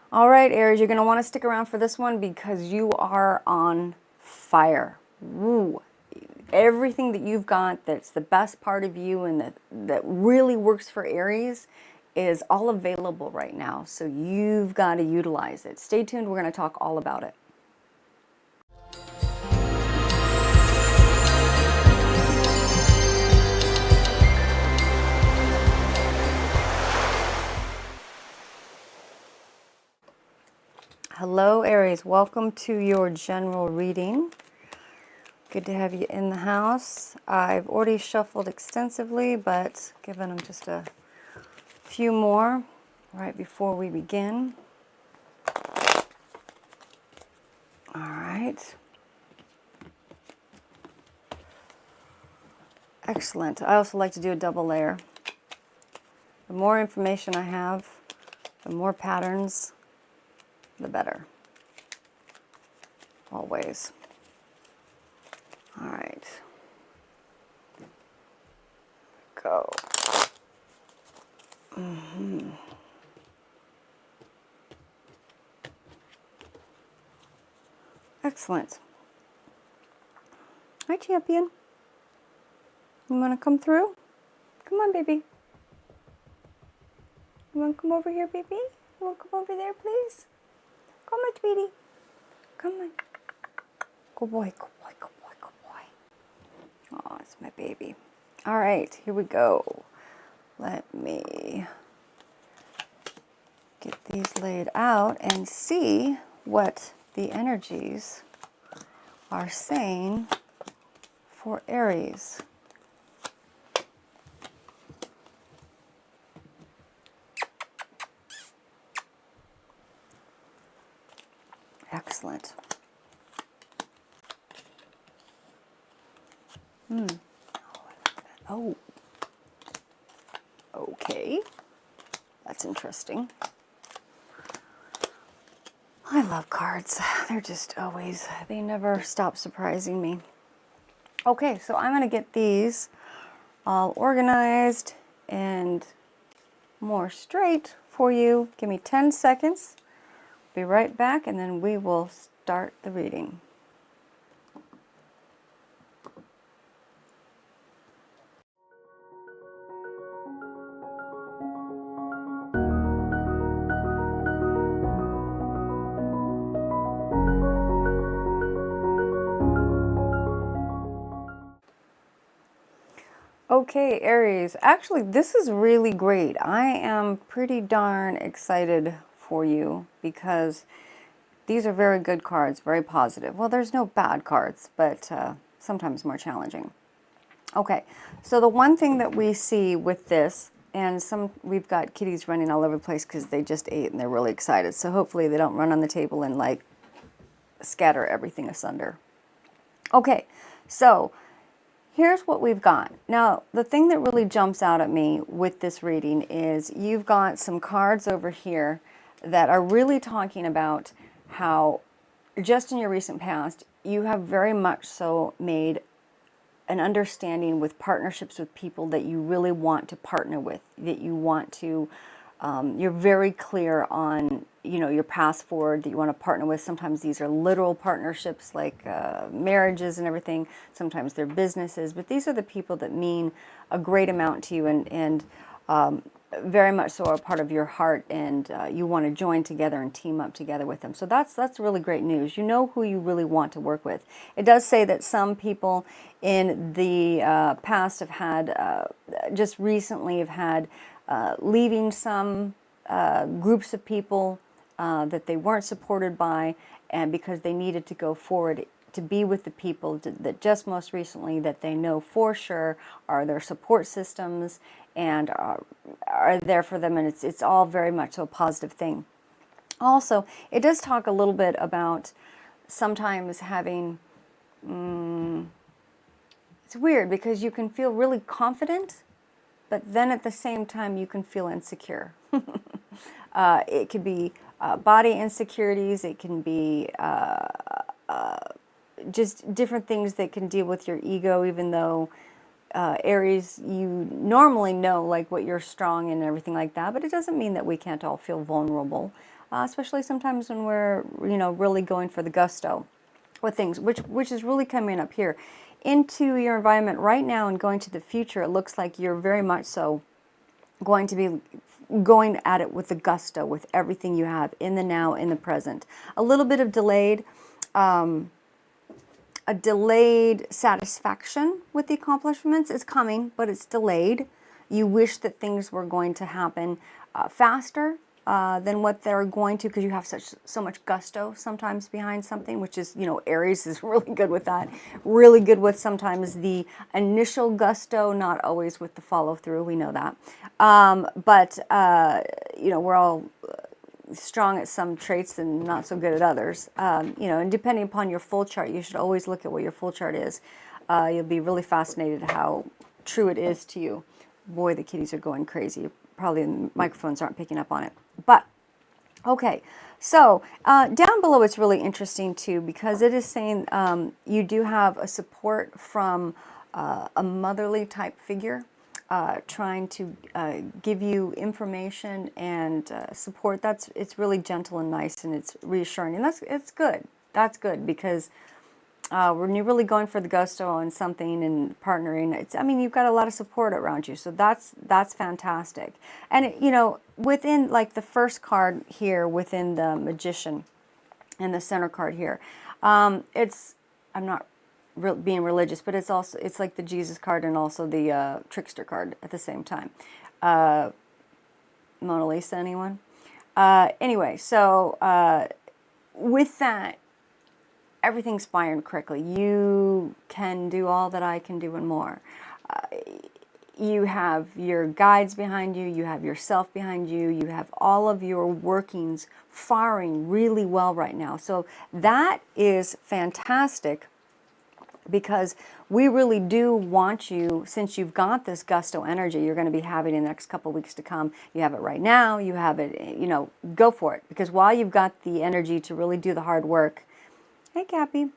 All right, Aries, you're going to want to stick around for this one because you are on fire. Woo. Everything that you've got that's the best part of you and that really works for Aries is all available right now. So you've got to utilize it. Stay tuned. We're going to talk all about it. Hello, Aries. Welcome to your general reading. Good to have you in the house. I've already shuffled extensively, but given them just a few more right before we begin. All right. Excellent. I also like to do a double layer. The more information I have, the more patterns, the better. Always. All right. Go. Excellent. Hi, champion. You want to come through? Come on, baby. You want to come over here, baby? You want to come over there, please? Come on, sweetie. Come on. Good boy, good boy, good boy, good boy. Oh, it's my baby. All right, here we go. Let me get these laid out and see what the energies are saying for Aries. Excellent. Oh, I like that. Oh. Okay. That's interesting. I love cards. They're just always, they never stop surprising me. Okay, so I'm going to get these all organized and more straight for you. Give me 10 seconds. Be right back, and then we will start the reading. Okay, Aries. Actually, this is really great. I am pretty darn excited for you because these are very good cards, very positive. Well, there's no bad cards, but sometimes more challenging. Okay, so the one thing that we see with this, and we've got kitties running all over the place because they just ate and they're really excited. So hopefully they don't run on the table and like scatter everything asunder. Okay, so here's what we've got. Now, the thing that really jumps out at me with this reading is you've got some cards over here that are really talking about how just in your recent past, you have very much so made an understanding with partnerships with people that you really want to partner with, that you want to, you're very clear on, your path forward that you want to partner with. Sometimes these are literal partnerships like marriages and everything. Sometimes they're businesses, but these are the people that mean a great amount to you and very much so are part of your heart, and you want to join together and team up together with them. So that's really great news. You know who you really want to work with. It does say that some people in the past have had, just recently have had, leaving some groups of people that they weren't supported by, and because they needed to go forward to be with the people that just most recently that they know for sure are their support systems and are there for them, and it's all very much so a positive thing. Also, it does talk a little bit about sometimes having, it's weird because you can feel really confident, but then at the same time you can feel insecure. It could be body insecurities, it can be just different things that can deal with your ego, even though Aries, you normally know like what you're strong in and everything like that, but it doesn't mean that we can't all feel vulnerable, especially sometimes when we're, really going for the gusto with things, which is really coming up here into your environment right now and going to the future. It looks like you're very much so going to be going at it with the gusto, with everything you have in the now, in the present. A little bit of a delayed satisfaction with the accomplishments is coming, but it's delayed. You wish that things were going to happen faster than what they're going to, because you have so much gusto sometimes behind something, which is, Aries is really good with that. Really good with sometimes the initial gusto, not always with the follow through. We know that. But we're all strong at some traits and not so good at others. And depending upon your full chart, you should always look at what your full chart is. You'll be really fascinated how true it is to you. Boy, the kitties are going crazy. Probably the microphones aren't picking up on it. But, okay. So, down below it's really interesting too, because it is saying you do have a support from a motherly type figure. Trying to give you information and support. It's really gentle and nice, and it's reassuring, and it's good. That's good, because when you're really going for the gusto on something and partnering, you've got a lot of support around you, so that's fantastic. And within like the first card here, within the Magician, and the center card here, I'm not being religious, but it's like the Jesus card and also the trickster card at the same time. Mona Lisa, anyone? Anyway, so with that, everything's firing correctly. You can do all that I can do and more. You have your guides behind you, you have yourself behind you, you have all of your workings firing really well right now. So that is fantastic, because we really do want you, since you've got this gusto energy you're going to be having in the next couple weeks to come. You have it right now, you have it, go for it. Because while you've got the energy to really do the hard work, hey Cappy,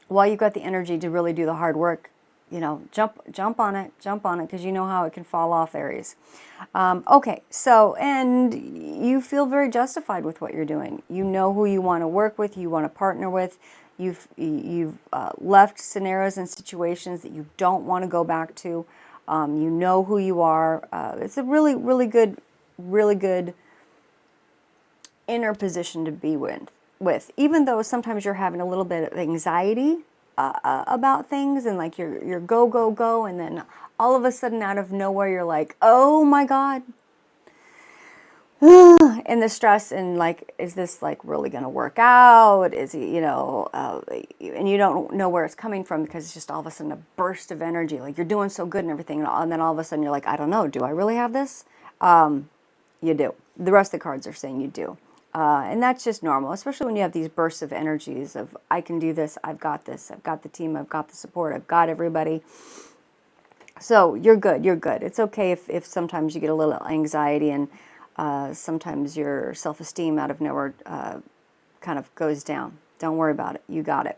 while you've got the energy to really do the hard work, jump on it, because you know how it can fall off, Aries. Okay, so, and you feel very justified with what you're doing. You know who you want to work with, you want to partner with. You've left scenarios and situations that you don't want to go back to. You know who you are. It's a really, really good inner position to be with. Even though sometimes you're having a little bit of anxiety about things, and like you're go, and then all of a sudden out of nowhere you're like, oh my God. And the stress, and like, is this like really going to work out? Is it, and you don't know where it's coming from, because it's just all of a sudden a burst of energy. Like you're doing so good and everything. And then all of a sudden you're like, I don't know, do I really have this? You do. The rest of the cards are saying you do. And that's just normal, especially when you have these bursts of energies of, I can do this, I've got this, I've got the team, I've got the support, I've got everybody. So you're good. It's okay if sometimes you get a little anxiety, and sometimes your self-esteem out of nowhere kind of goes down. Don't worry about it. You got it.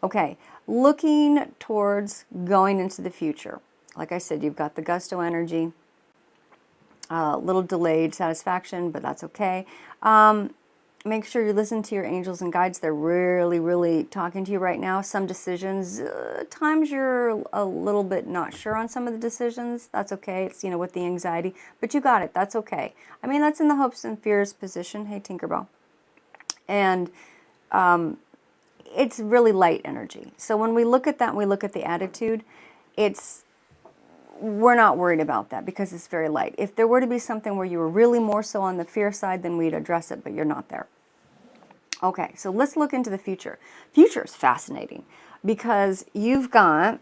Okay, looking towards going into the future. Like I said, you've got the gusto energy, a little delayed satisfaction, but that's okay. Make sure you listen to your angels and guides. They're really, really talking to you right now. Some decisions, times you're a little bit not sure on some of the decisions. That's okay. It's, with the anxiety, but you got it. That's okay. That's in the hopes and fears position. Hey, Tinkerbell. And it's really light energy. So when we look at that and we look at the attitude, we're not worried about that, because it's very light. If there were to be something where you were really more so on the fear side, then we'd address it, but you're not there. Okay, so let's look into the future. Future is fascinating, because you've got,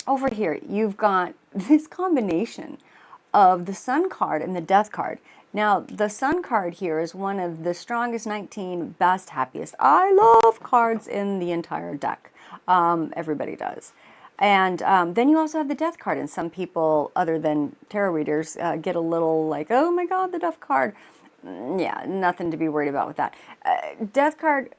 over here, you've got this combination of the Sun card and the Death card. Now, the Sun card here is one of the strongest 19, best, happiest. I love cards in the entire deck. Everybody does. And then you also have the Death card, and some people, other than tarot readers, get a little like, oh my God, the Death card. Yeah, nothing to be worried about with that. Death card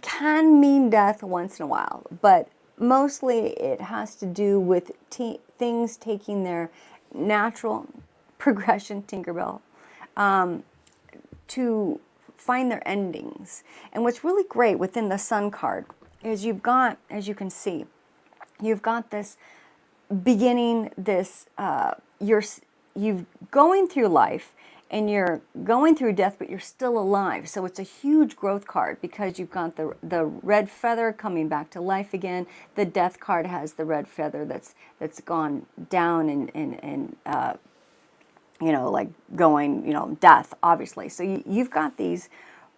can mean death once in a while, but mostly it has to do with things taking their natural progression, Tinkerbell, to find their endings. And what's really great within the Sun card is you've got, as you can see, you've got this beginning, this you've going through life and you're going through death, but you're still alive. So it's a huge growth card because you've got the red feather coming back to life again. The death card has the red feather that's gone down and you know, like going, you know, death, obviously. So you've got these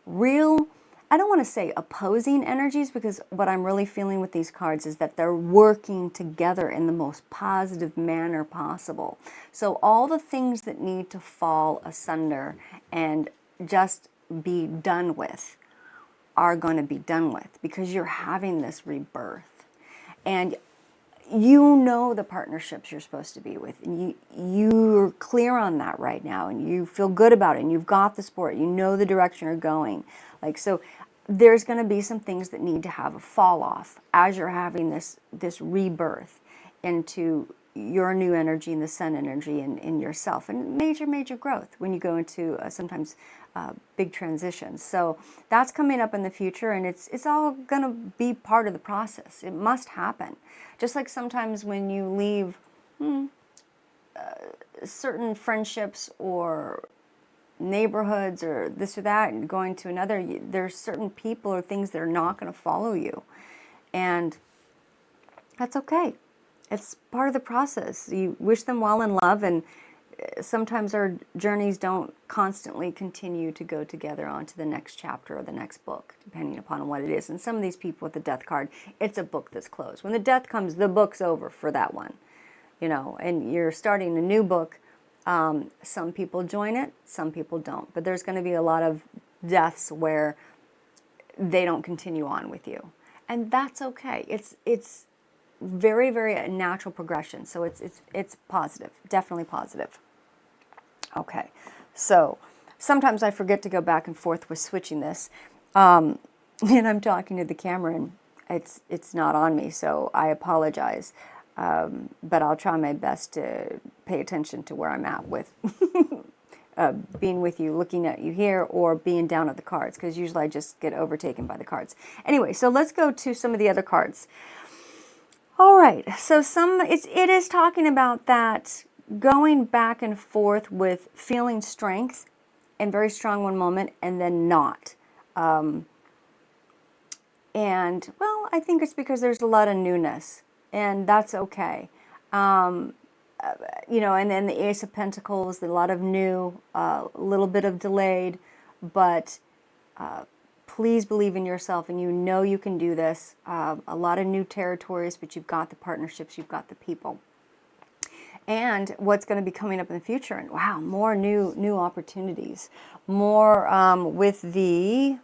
real, I don't want to say opposing energies, because what I'm really feeling with these cards is that they're working together in the most positive manner possible. So all the things that need to fall asunder and just be done with are going to be done with, because you're having this rebirth. And you know the partnerships you're supposed to be with, and you're clear on that right now, and you feel good about it, and you've got the support, you know the direction you're going. Like, so there's going to be some things that need to have a fall off as you're having this rebirth into your new energy and the sun energy in yourself, and major growth when you go into sometimes big transitions. So that's coming up in the future, and it's all going to be part of the process. It must happen. Just like sometimes when you leave certain friendships or neighborhoods or this or that and going to another, there's certain people or things that are not going to follow you. And that's okay. It's part of the process. You wish them well in love, and sometimes our journeys don't constantly continue to go together onto the next chapter or the next book, depending upon what it is. And some of these people with the death card, it's a book that's closed. When the death comes, the book's over for that one, you know, and you're starting a new book. Some people join it, some people don't. But there's going to be a lot of deaths where they don't continue on with you. And that's okay. It's very natural progression. So it's positive, definitely positive. Okay, so sometimes I forget to go back and forth with switching this, and I'm talking to the camera and it's not on me, so I apologize. But I'll try my best to pay attention to where I'm at with being with you, looking at you here, or being down at the cards, because usually I just get overtaken by the cards. Anyway, so let's go to some of the other cards. All right, so it is talking about that going back and forth with feeling strength and very strong one moment and then not. And, well, I think it's because there's a lot of newness, and that's okay. You know, and then the Ace of Pentacles, a lot of new, a little bit of delayed, but please believe in yourself, and you know you can do this. A lot of new territories, but you've got the partnerships, you've got the people. And what's going to be coming up in the future, and wow, more new opportunities. More with the,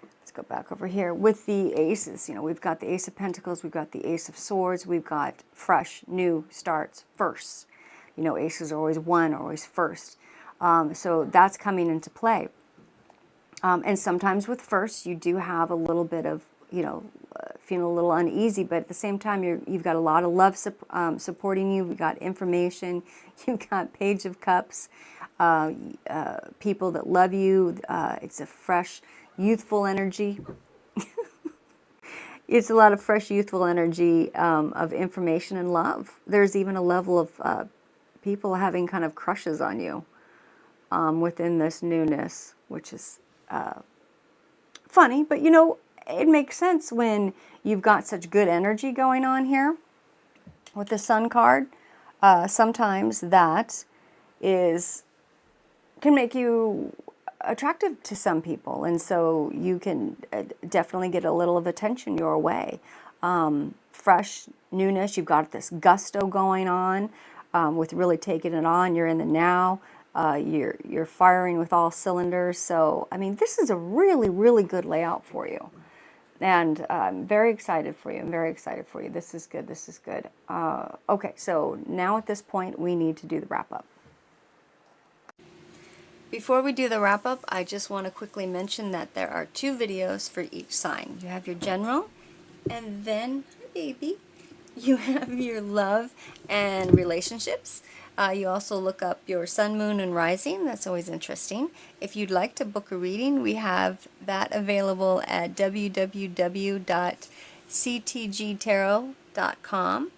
let's go back over here, with the aces. You know, we've got the Ace of Pentacles, we've got the Ace of Swords, we've got fresh, new starts, firsts. You know, aces are always one, always first. So that's coming into play. And sometimes with firsts, you do have a little bit of, you know, feeling a little uneasy, but at the same time, you've got a lot of love supporting you. You've got information. You've got Page of Cups, people that love you. It's a fresh, youthful energy. It's a lot of fresh, youthful energy of information and love. There's even a level of people having kind of crushes on you within this newness, which is funny, but you know, it makes sense when you've got such good energy going on here with the Sun card. Sometimes that can make you attractive to some people, and so you can definitely get a little of attention your way. Fresh newness, you've got this gusto going on with really taking it on. You're in the now. You're firing with all cylinders. So, I mean, this is a really good layout for you. And I'm very excited for you. I'm very excited for you. This is good. This is good. Okay, so now at this point, we need to do the wrap-up. Before we do the wrap-up, I just want to quickly mention that there are 2 videos for each sign. You have your general, and then baby. You have your love and relationships. You also look up your sun, moon, and rising. That's always interesting. If you'd like to book a reading, we have that available at www.ctgtarot.com.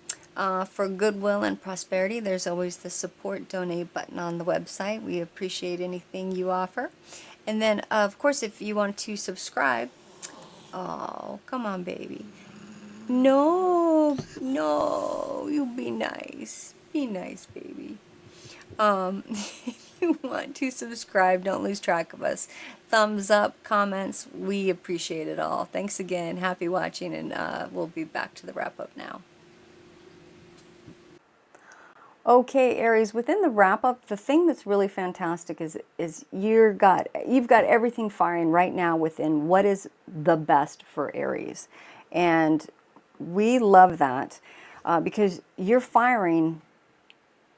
For goodwill and prosperity, there's always the support donate button on the website. We appreciate anything you offer. And then, of course, if you want to subscribe, oh, come on, baby. No, no, you be nice. Be nice, baby. If you want to subscribe, don't lose track of us. Thumbs up, comments, we appreciate it all. Thanks again. Happy watching, and we'll be back to the wrap up now. Okay, Aries, within the wrap up, the thing that's really fantastic is you've got everything firing right now within what is the best for Aries. And we love that because you're firing,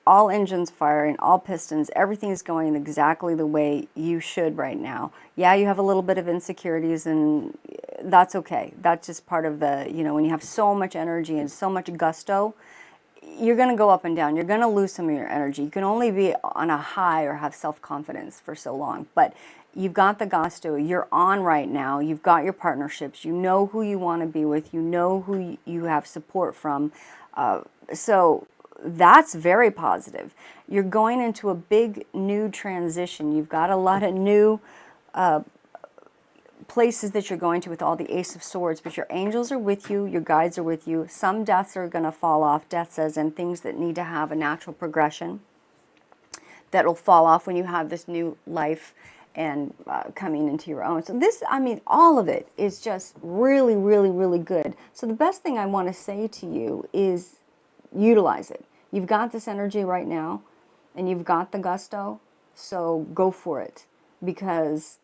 all engines firing, all pistons, everything is going exactly the way you should right now. Yeah, you have a little bit of insecurities, and that's okay. That's just part of the, when you have so much energy and so much gusto, you're going to go up and down. You're going to lose some of your energy. You can only be on a high or have self-confidence for so long. But you've got the gusto. You're on right now. You've got your partnerships. You know who you want to be with. You know who you have support from. So that's very positive. You're going into a big new transition. You've got a lot of new places that you're going to with all the Ace of Swords, but your angels are with you, your guides are with you. Some deaths are going to fall off, death says, and things that need to have a natural progression that will fall off when you have this new life and coming into your own. So this, all of it is just really, really, really good. So the best thing I want to say to you is utilize it. You've got this energy right now, and you've got the gusto, so go for it, because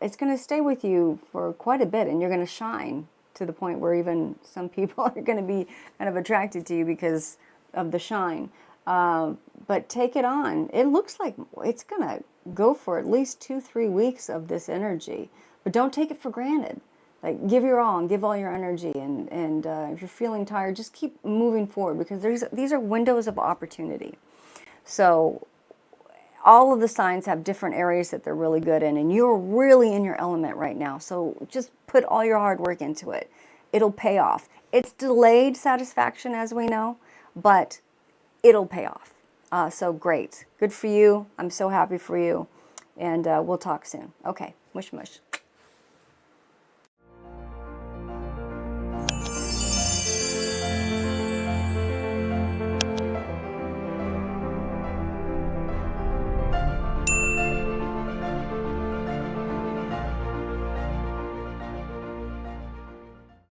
it's going to stay with you for quite a bit, and you're going to shine to the point where even some people are going to be kind of attracted to you because of the shine. But take it on. It looks like it's going to go for at least 2-3 weeks of this energy, but don't take it for granted. Like, give your all and give all your energy, and if you're feeling tired, just keep moving forward, because these are windows of opportunity. So all of the signs have different areas that they're really good in, and you're really in your element right now. So just put all your hard work into it. It'll pay off. It's delayed satisfaction, as we know, but it'll pay off. So great. Good for you. I'm so happy for you. And we'll talk soon. Okay. Mush mush.